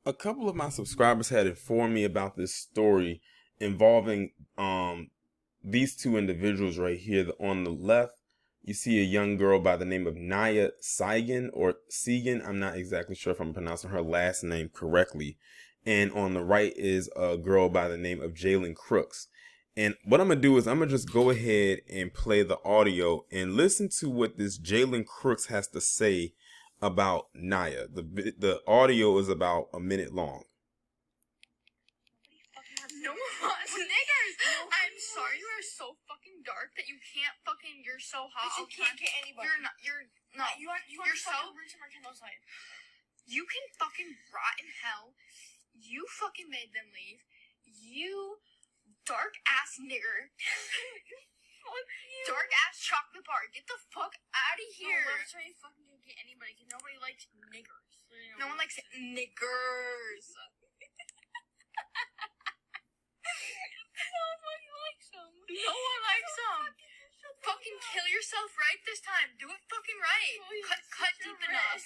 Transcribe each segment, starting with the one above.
A couple of my subscribers had informed me about this story involving these two individuals right here. On the left, you see a young girl by the name of Nya Sigin or Sigin. I'm not exactly sure if I'm pronouncing her last name correctly. And on the right is a girl by the name of Jaelyn Crooks. And what I'm gonna do is I'm gonna just go ahead and play the audio and listen to what this Jaelyn Crooks has to say about Nya. The audio is about a minute long. No niggers! I'm sorry you are so fucking dark that you can't fucking, you're so hot. But you can't get anybody. You're not, You want you're to so, fucking reach my candle side. you can fucking rot in hell. You fucking made them leave. You dark ass nigger. Dark ass chocolate bar. Get the fuck out of here. No, let's try to fucking get anybody, because nobody likes niggers. No one likes niggers. Nobody likes them. No one likes them. Fucking kill yourself right this time. Do it fucking right. Cut deep enough.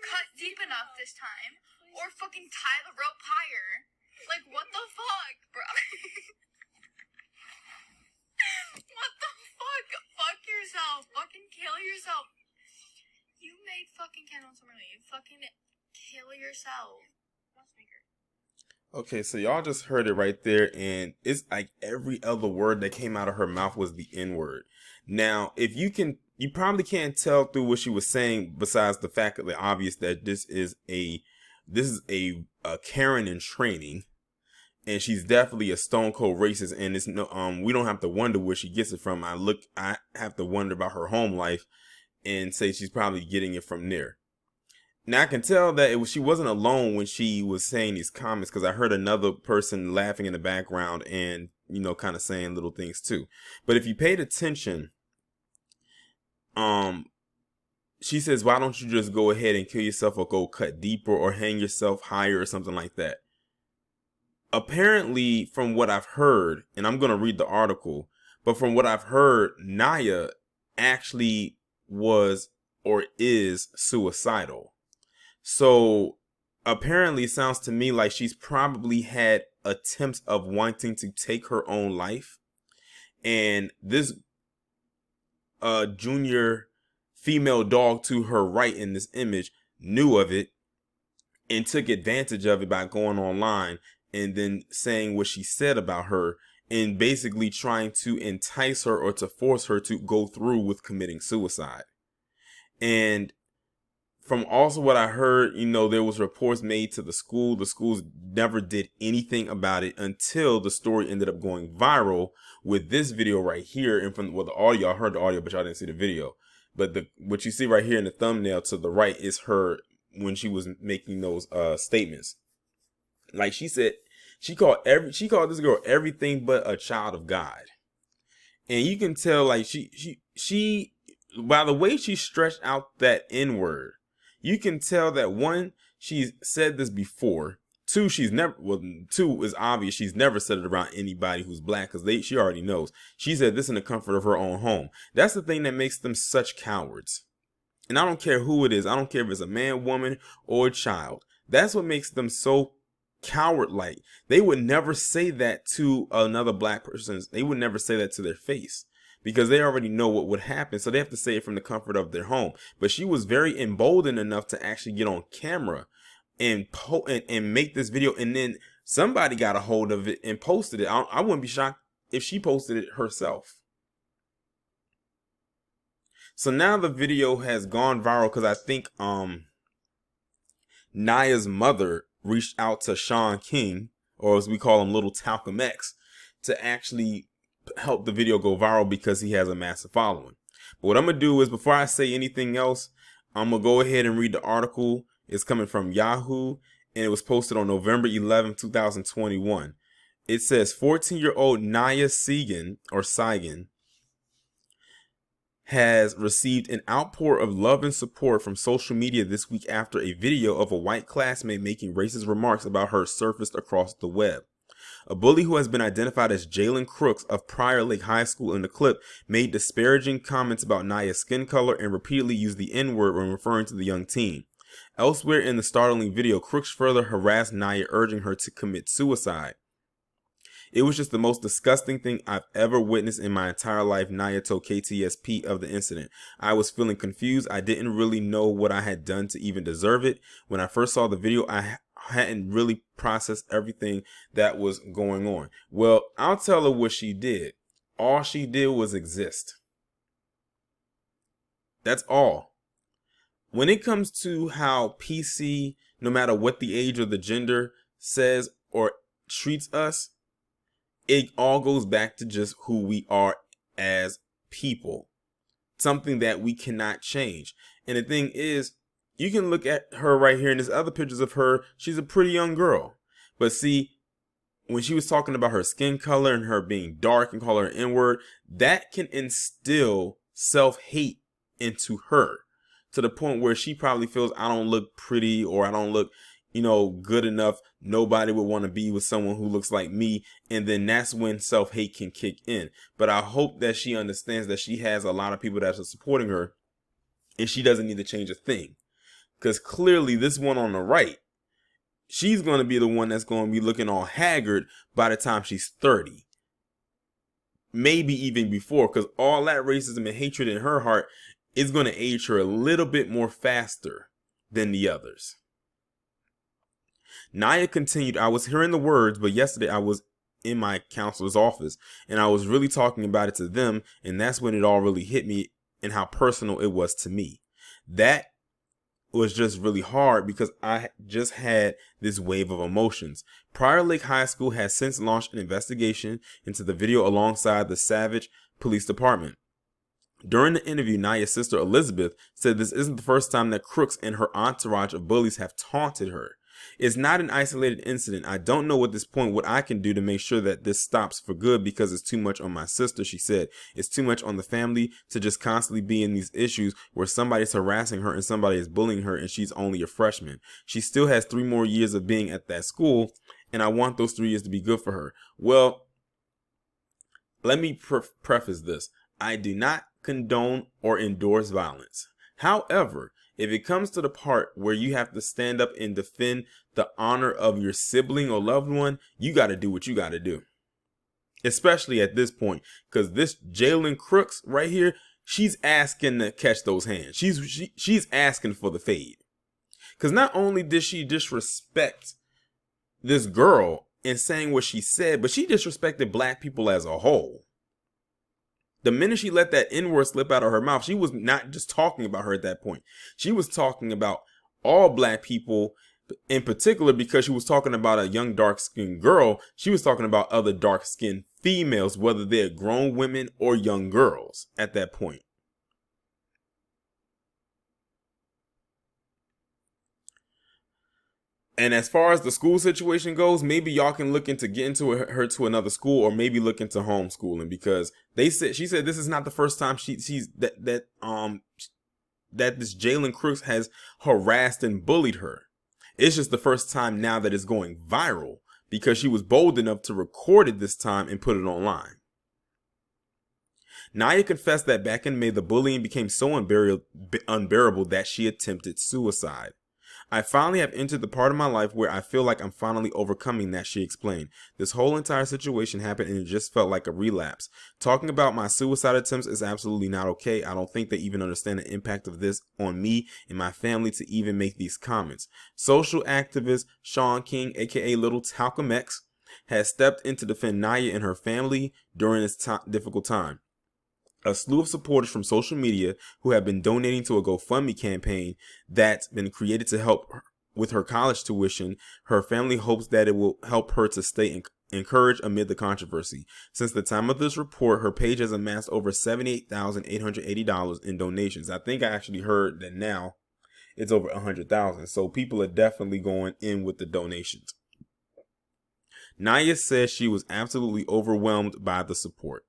Cut deep enough this time. Or fucking tie the rope higher. Like, what the fuck, bro? What the fuck? Fuck yourself. Fucking kill yourself. You made fucking Kendall Summerly. Fucking kill yourself. Okay, so y'all just heard it right there, and it's like every other word that came out of her mouth was the N word. Now, if you probably can't tell through what she was saying, besides the fact that the obvious that this is a Karen in training, and she's definitely a stone cold racist. And it's no, we don't have to wonder where she gets it from. I have to wonder about her home life, and say she's probably getting it from there. Now I can tell that she wasn't alone when she was saying these comments, because I heard another person laughing in the background and, kind of saying little things too. But if you paid attention, she says, why don't you just go ahead and kill yourself, or go cut deeper, or hang yourself higher, or something like that. Apparently, from what I've heard, and I'm going to read the article, but from what I've heard, Nya actually was or is suicidal. So apparently it sounds to me like she's probably had attempts of wanting to take her own life. And this junior female dog to her right in this image knew of it and took advantage of it by going online and then saying what she said about her, and basically trying to entice her or to force her to go through with committing suicide. And from also what I heard, there was reports made to the school. The schools never did anything about it until the story ended up going viral with this video right here. And from the audio, I heard the audio, but y'all didn't see the video. But what you see right here in the thumbnail to the right is her when she was making those statements. Like she said, she called this girl everything but a child of God. And you can tell, like, she by the way she stretched out that N word, you can tell that, one, she's said this before. Two, two is obvious. She's never said it around anybody who's black, because she already knows. She said this in the comfort of her own home. That's the thing that makes them such cowards. And I don't care who it is. I don't care if it's a man, woman, or a child. That's what makes them so coward-like. They would never say that to another black person. They would never say that to their face, because they already know what would happen. So they have to say it from the comfort of their home. But she was very emboldened enough to actually get on camera and make this video. And then somebody got a hold of it and posted it. I wouldn't be shocked if she posted it herself. So now the video has gone viral because I think Nya's mother reached out to Sean King, or as we call him, Little Talcum X, to actually help the video go viral because he has a massive following. But what I'm gonna do is, before I say anything else, I'm gonna go ahead and read the article. It's coming from Yahoo, and it was posted on November 11, 2021. It says 14-year-old Nya Sigin has received an outpour of love and support from social media this week after a video of a white classmate making racist remarks about her surfaced across the web. A bully who has been identified as Jaelyn Crooks of Prior Lake High School in the clip made disparaging comments about Nya's skin color and repeatedly used the N-word when referring to the young teen. Elsewhere in the startling video, Crooks further harassed Nya, urging her to commit suicide. It was just the most disgusting thing I've ever witnessed in my entire life, Nya told KTSP of the incident. I was feeling confused. I didn't really know what I had done to even deserve it. When I first saw the video, I hadn't really processed everything that was going on. Well, I'll tell her what she did. All she did was exist. That's all. When it comes to how PC, no matter what the age or the gender, says or treats us, it all goes back to just who we are as people. Something that we cannot change. And the thing is, you can look at her right here, and there's other pictures of her. She's a pretty young girl. But see, when she was talking about her skin color and her being dark and call her N-word, that can instill self-hate into her to the point where she probably feels, I don't look pretty, or I don't look, good enough. Nobody would want to be with someone who looks like me. And then that's when self-hate can kick in. But I hope that she understands that she has a lot of people that are supporting her, and she doesn't need to change a thing. Because clearly this one on the right, she's going to be the one that's going to be looking all haggard by the time she's 30. Maybe even before, because all that racism and hatred in her heart is going to age her a little bit more faster than the others. Nya continued, I was hearing the words, but yesterday I was in my counselor's office and I was really talking about it to them, and that's when it all really hit me and how personal it was to me. That was just really hard because I just had this wave of emotions. Prior Lake High School has since launched an investigation into the video alongside the Savage Police Department. During the interview, Nya's sister Elizabeth said this isn't the first time that Crooks and her entourage of bullies have taunted her. It's not an isolated incident. I don't know at this point what I can do to make sure that this stops for good because it's too much on my sister, she said. It's too much on the family to just constantly be in these issues where somebody's harassing her and somebody is bullying her and she's only a freshman. She still has 3 more years of being at that school, and I want those 3 years to be good for her. Well, let me preface this. I do not condone or endorse violence. However, if it comes to the part where you have to stand up and defend the honor of your sibling or loved one, you got to do what you got to do. Especially at this point, because this Jaelyn Crooks right here, she's asking to catch those hands. She's asking for the fade. Because not only did she disrespect this girl in saying what she said, but she disrespected black people as a whole. The minute she let that N-word slip out of her mouth, she was not just talking about her at that point. She was talking about all black people in particular, because she was talking about a young dark-skinned girl. She was talking about other dark-skinned females, whether they're grown women or young girls at that point. And as far as the school situation goes, maybe y'all can look into getting her to another school, or maybe look into homeschooling, because she said this is not the first time that this Jaelyn Crooks has harassed and bullied her. It's just the first time now that it's going viral because she was bold enough to record it this time and put it online. Nya confessed that back in May, the bullying became so unbearable that she attempted suicide. I finally have entered the part of my life where I feel like I'm finally overcoming that, she explained. This whole entire situation happened and it just felt like a relapse. Talking about my suicide attempts is absolutely not okay. I don't think they even understand the impact of this on me and my family to even make these comments. Social activist Sean King, aka Little Talcum X, has stepped in to defend Nya and her family during this difficult time. A slew of supporters from social media who have been donating to a GoFundMe campaign that's been created to help with her college tuition. Her family hopes that it will help her to stay encouraged amid the controversy. Since the time of this report, her page has amassed over $78,880 in donations. I think I actually heard that now it's over 100,000. So people are definitely going in with the donations. Nya says she was absolutely overwhelmed by the support.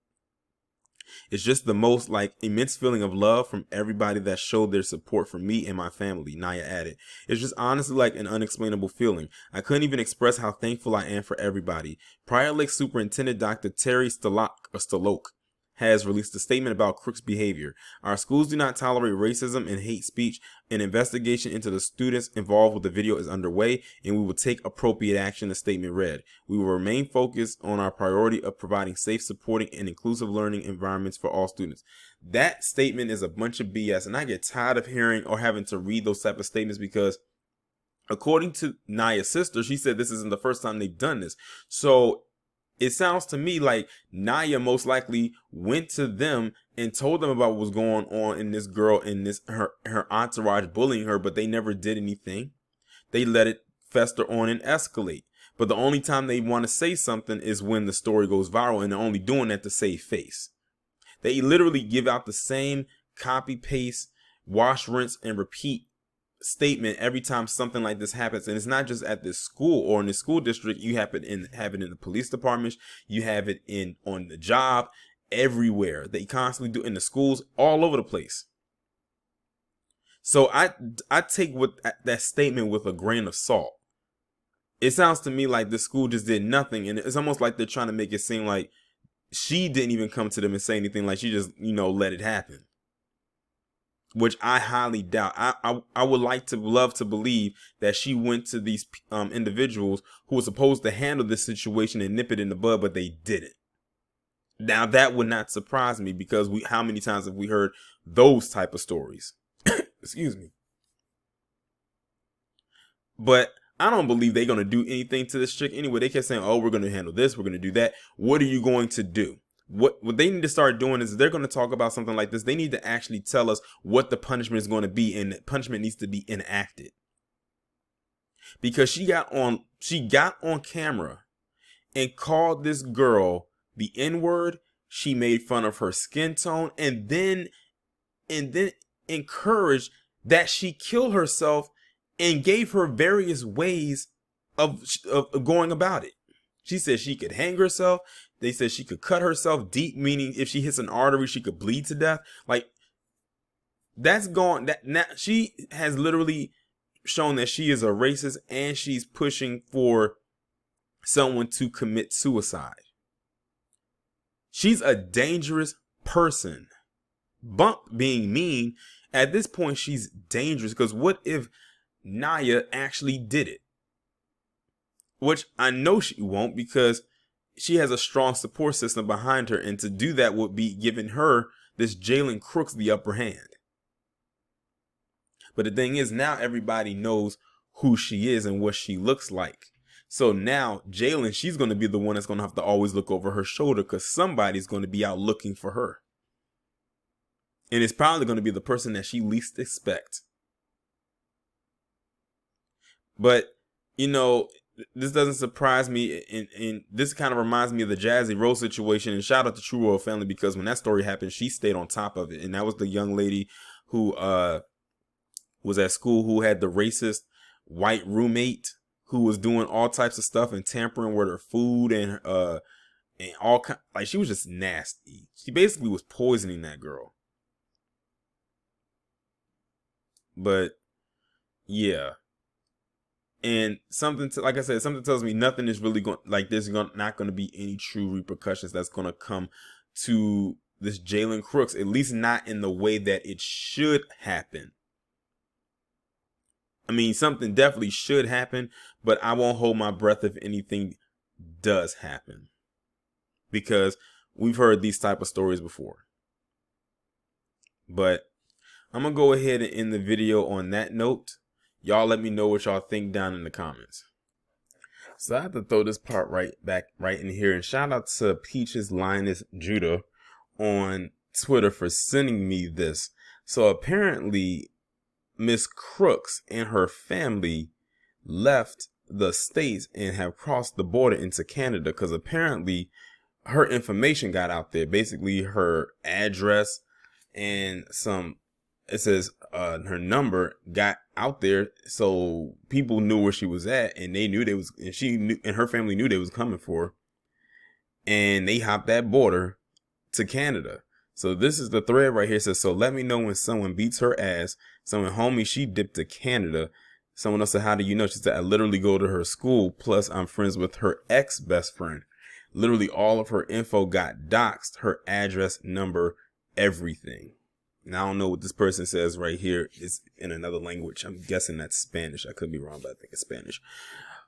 It's just the most immense feeling of love from everybody that showed their support for me and my family, Nya added. It's just honestly an unexplainable feeling. I couldn't even express how thankful I am for everybody. Prior Lake Superintendent Dr. Terry Stalock has released a statement about Crooks' behavior. Our schools do not tolerate racism and hate speech. An investigation into the students involved with the video is underway, and we will take appropriate action, the statement read. We will remain focused on our priority of providing safe, supporting, and inclusive learning environments for all students. That statement is a bunch of BS, and I get tired of hearing or having to read those type of statements because according to Nya's sister, she said this isn't the first time they've done this. So it sounds to me like Nya most likely went to them and told them about what was going on in this girl and her entourage bullying her, but they never did anything. They let it fester on and escalate. But the only time they want to say something is when the story goes viral, and they're only doing that to save face. They literally give out the same copy, paste, wash, rinse, and repeat statement every time something like this happens. And it's not just at this school or in the school district. You have it in the police departments. You have it on the job, everywhere. They constantly do in the schools, all over the place. So I take that statement with a grain of salt. It sounds to me like the school just did nothing, and it's almost like they're trying to make it seem like she didn't even come to them and say anything, like she just, let it happen. Which I highly doubt. I would love to believe that she went to these individuals who were supposed to handle this situation and nip it in the bud, but they didn't. Now that would not surprise me because how many times have we heard those type of stories? Excuse me. But I don't believe they're going to do anything to this chick anyway. They kept saying, oh, we're going to handle this, we're going to do that. What are you going to do? What they need to start doing is, they're going to talk about something like this, they need to actually tell us what the punishment is going to be, and the punishment needs to be enacted. Because she got on camera and called this girl the N-word. She made fun of her skin tone, and then encouraged that she kill herself, and gave her various ways of going about it. She said she could hang herself. They said she could cut herself deep, meaning if she hits an artery, she could bleed to death. Like, that's gone. Now she has literally shown that she is a racist, and she's pushing for someone to commit suicide. She's a dangerous person. Bump being mean, at this point she's dangerous, because what if Nya actually did it? Which I know she won't, because she has a strong support system behind her, and to do that would be giving her, this Jaelyn Crooks, the upper hand. But the thing is, now everybody knows who she is and what she looks like. So now Jaelyn, she's going to be the one that's going to have to always look over her shoulder, because somebody's going to be out looking for her. And it's probably going to be the person that she least expects. But, this doesn't surprise me, and this kind of reminds me of the Jazzy Rose situation. And shout out to True Royal Family, because when that story happened, she stayed on top of it. And that was the young lady who was at school, who had the racist white roommate who was doing all types of stuff and tampering with her food and all kind, like, she was just nasty. She basically was poisoning that girl. But yeah. And like I said, something tells me nothing is really going, like, there's not going to be any true repercussions that's going to come to this Jaelyn Crooks, at least not in the way that it should happen. I mean, something definitely should happen, but I won't hold my breath if anything does happen, because we've heard these type of stories before. But I'm going to go ahead and end the video on that note. Y'all let me know what y'all think down in the comments. So I have to throw this part right in here. And shout out to Peaches Linus Judah on Twitter for sending me this. So apparently Miss Crooks and her family left the States and have crossed the border into Canada, because apparently her information got out there. Basically her address and it says her number got out there, so people knew where she was at, and they knew and her family knew they was coming for her, and they hopped that border to Canada. So this is the thread right here. It says, so let me know when someone beats her ass. Someone, homie, she dipped to Canada. Someone else said, how do you know? She said, I literally go to her school. Plus, I'm friends with her ex-best friend. Literally all of her info got doxed, her address, number, everything. Now I don't know what this person says right here is in another language. I'm guessing that's Spanish. I could be wrong, but I think it's Spanish.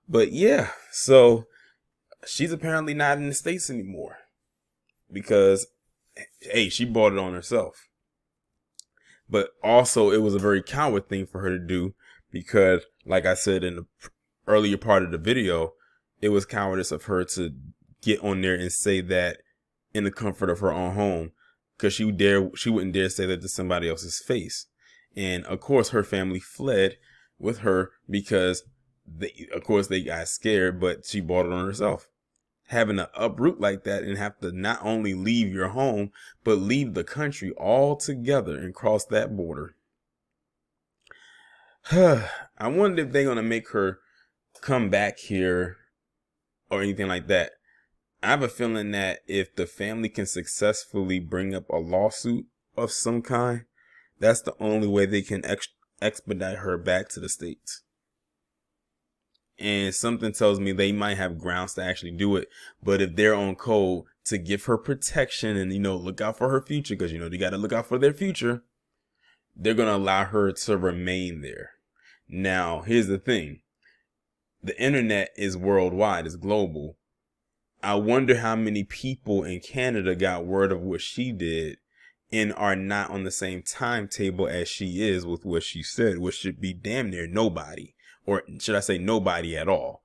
But yeah, so she's apparently not in the States anymore because, hey, she bought it on herself. But also it was a very coward thing for her to do because, like I said in the earlier part of the video, it was cowardice of her to get on there and say that in the comfort of her own home. Because she wouldn't dare say that to somebody else's face. And of course her family fled with her because they got scared, but she bought it on herself. Having to uproot like that and have to not only leave your home, but leave the country altogether and cross that border. I wonder if they're going to make her come back here or anything like that. I have a feeling that if the family can successfully bring up a lawsuit of some kind, that's the only way they can expedite her back to the States. And something tells me they might have grounds to actually do it. But if they're on code to give her protection and, look out for her future, because, they got to look out for their future, they're going to allow her to remain there. Now, here's the thing. The internet is worldwide, it's global. I wonder how many people in Canada got word of what she did and are not on the same timetable as she is with what she said, which should be damn near nobody, or should I say nobody at all.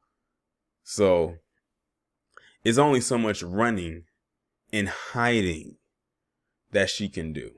So it's only so much running and hiding that she can do.